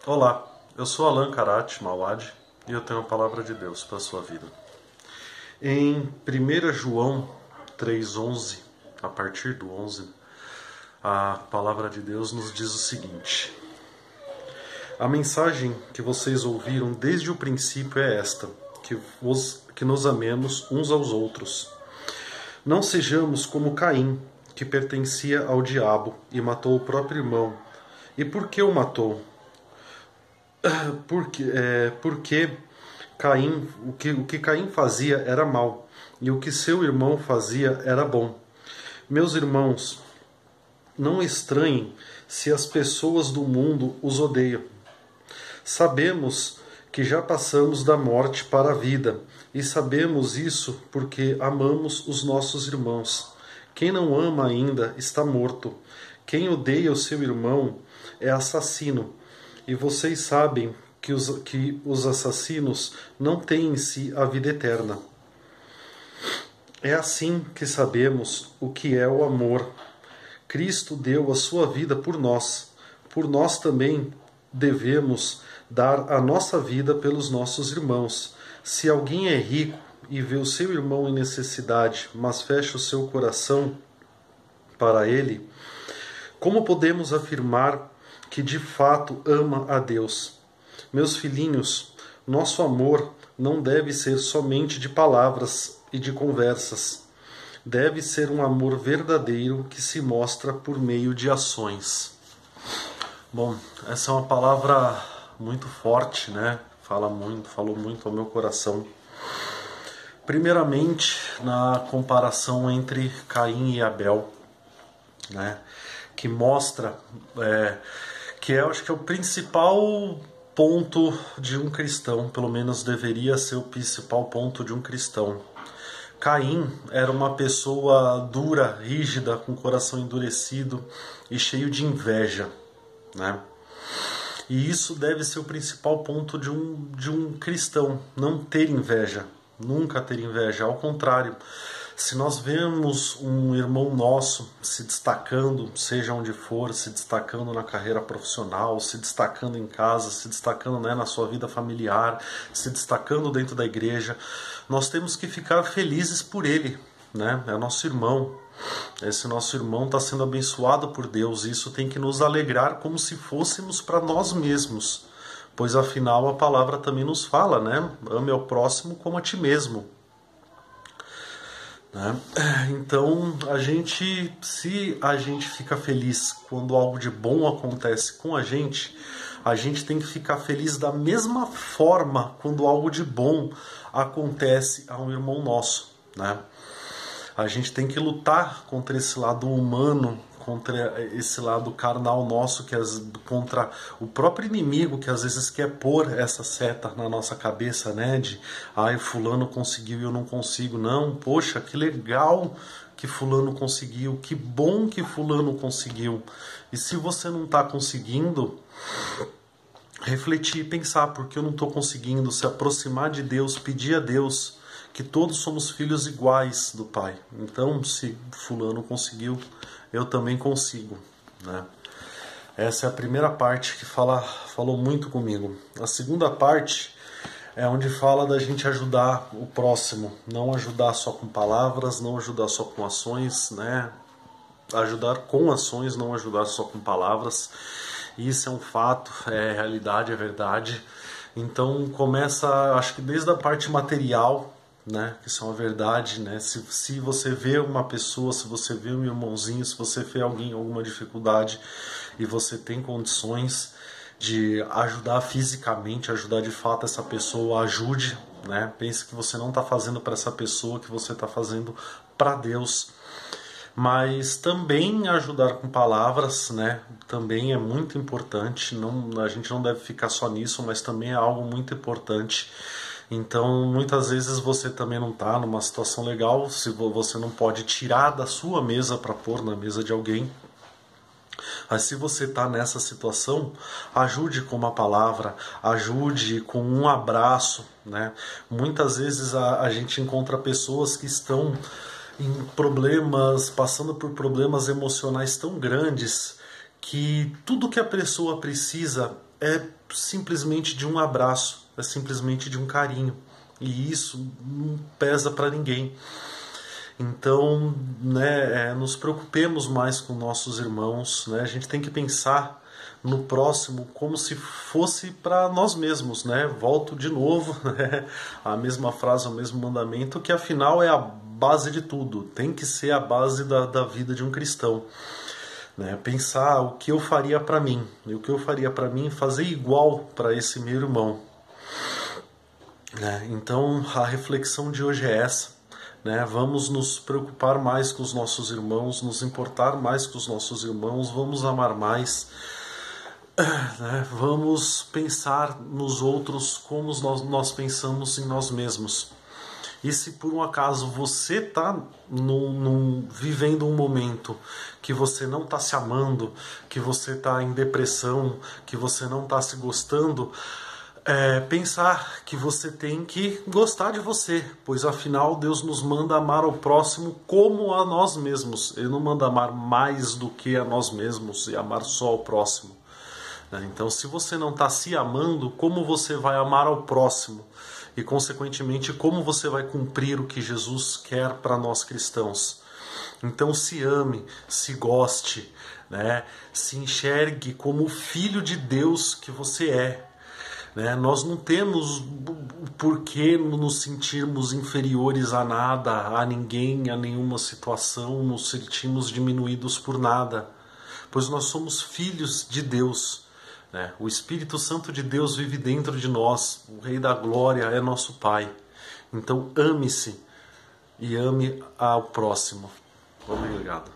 Olá, eu sou Alan Karate Mawad e eu tenho a palavra de Deus para a sua vida. Em 1 João 3,11, a partir do 11, a palavra de Deus nos diz o seguinte: a mensagem que vocês ouviram desde o princípio é esta, que nos amemos uns aos outros. Não sejamos como Caim, que pertencia ao diabo e matou o próprio irmão. E por que o matou? Porque Caim, o que Caim fazia era mal, e o que seu irmão fazia era bom. Meus irmãos, não estranhem se as pessoas do mundo os odeiam. Sabemos que já passamos da morte para a vida, e sabemos isso porque amamos os nossos irmãos. Quem não ama ainda está morto. Quem odeia o seu irmão é assassino. E vocês sabem que os assassinos não têm em si a vida eterna. É assim que sabemos o que é o amor. Cristo deu a sua vida por nós. Por nós também devemos dar a nossa vida pelos nossos irmãos. Se alguém é rico e vê o seu irmão em necessidade, mas fecha o seu coração para ele, como podemos afirmar que de fato ama a Deus? Meus filhinhos, nosso amor não deve ser somente de palavras e de conversas. Deve ser um amor verdadeiro que se mostra por meio de ações. Bom, essa é uma palavra muito forte, né? Falou muito ao meu coração. Primeiramente, na comparação entre Caim e Abel, né? Que mostra acho que é o principal ponto de um cristão, pelo menos deveria ser o principal ponto de um cristão. Caim era uma pessoa dura, rígida, com o coração endurecido e cheio de inveja, né? E isso deve ser o principal ponto de um cristão, não ter inveja, nunca ter inveja. Ao contrário, se nós vemos um irmão nosso se destacando, seja onde for, se destacando na carreira profissional, se destacando em casa, se destacando, né, na sua vida familiar, se destacando dentro da igreja, nós temos que ficar felizes por ele, né? É nosso irmão. Esse nosso irmão está sendo abençoado por Deus, e isso tem que nos alegrar como se fôssemos para nós mesmos, pois afinal a palavra também nos fala, né? Ame ao próximo como a ti mesmo. Então, se a gente fica feliz quando algo de bom acontece com a gente tem que ficar feliz da mesma forma quando algo de bom acontece a um irmão nosso, né? A gente tem que lutar contra esse lado humano, contra esse lado carnal nosso, contra o próprio inimigo que às vezes quer pôr essa seta na nossa cabeça, né? De, fulano conseguiu e eu não consigo. Não, poxa, que legal que fulano conseguiu, que bom que fulano conseguiu. E se você não está conseguindo, refletir e pensar, por que eu não estou conseguindo? Se aproximar de Deus, pedir a Deus que todos somos filhos iguais do Pai. Então, se fulano conseguiu, eu também consigo, né? Essa é a primeira parte que falou muito comigo. A segunda parte é onde fala da gente ajudar o próximo, não ajudar só com palavras, não ajudar só com ações, né? Ajudar com ações, não ajudar só com palavras. Isso é um fato, é realidade, é verdade. Então começa, acho que desde a parte material, né, que isso é uma verdade, né? Se você vê uma pessoa, se você vê um irmãozinho, se você vê alguém em alguma dificuldade e você tem condições de ajudar fisicamente, ajudar de fato essa pessoa, ajude, né? Pense que você não está fazendo para essa pessoa, que você está fazendo para Deus. Mas também ajudar com palavras, né? Também é muito importante. A gente não deve ficar só nisso, mas também é algo muito importante. Então, muitas vezes você também não está numa situação legal, se você não pode tirar da sua mesa para pôr na mesa de alguém. Mas se você está nessa situação, ajude com uma palavra, ajude com um abraço, né? Muitas vezes a gente encontra pessoas que estão em problemas, passando por problemas emocionais tão grandes, que tudo que a pessoa precisa é simplesmente de um abraço, é simplesmente de um carinho. E isso não pesa para ninguém. Então, né, nos preocupemos mais com nossos irmãos, né? A gente tem que pensar no próximo como se fosse para nós mesmos, né? Volto de novo, né? A mesma frase, o mesmo mandamento, que afinal é a base de tudo, tem que ser a base da vida de um cristão. Né? Pensar o que eu faria para mim, e o que eu faria para mim, fazer igual para esse meu irmão. Né? Então a reflexão de hoje é essa. Né? Vamos nos preocupar mais com os nossos irmãos, nos importar mais com os nossos irmãos, vamos amar mais, né? Vamos pensar nos outros como nós pensamos em nós mesmos. E se por um acaso você está vivendo um momento que você não está se amando, que você está em depressão, que você não está se gostando, pensar que você tem que gostar de você, pois afinal Deus nos manda amar ao próximo como a nós mesmos. Ele não manda amar mais do que a nós mesmos e amar só ao próximo. Então, se você não está se amando, como você vai amar ao próximo? E, consequentemente, como você vai cumprir o que Jesus quer para nós cristãos? Então, se ame, se goste, né? Se enxergue como o filho de Deus que você é. Né? Nós não temos por que nos sentirmos inferiores a nada, a ninguém, a nenhuma situação, nos sentimos diminuídos por nada, pois nós somos filhos de Deus. O Espírito Santo de Deus vive dentro de nós, o Rei da Glória é nosso Pai. Então ame-se e ame ao próximo. Obrigado.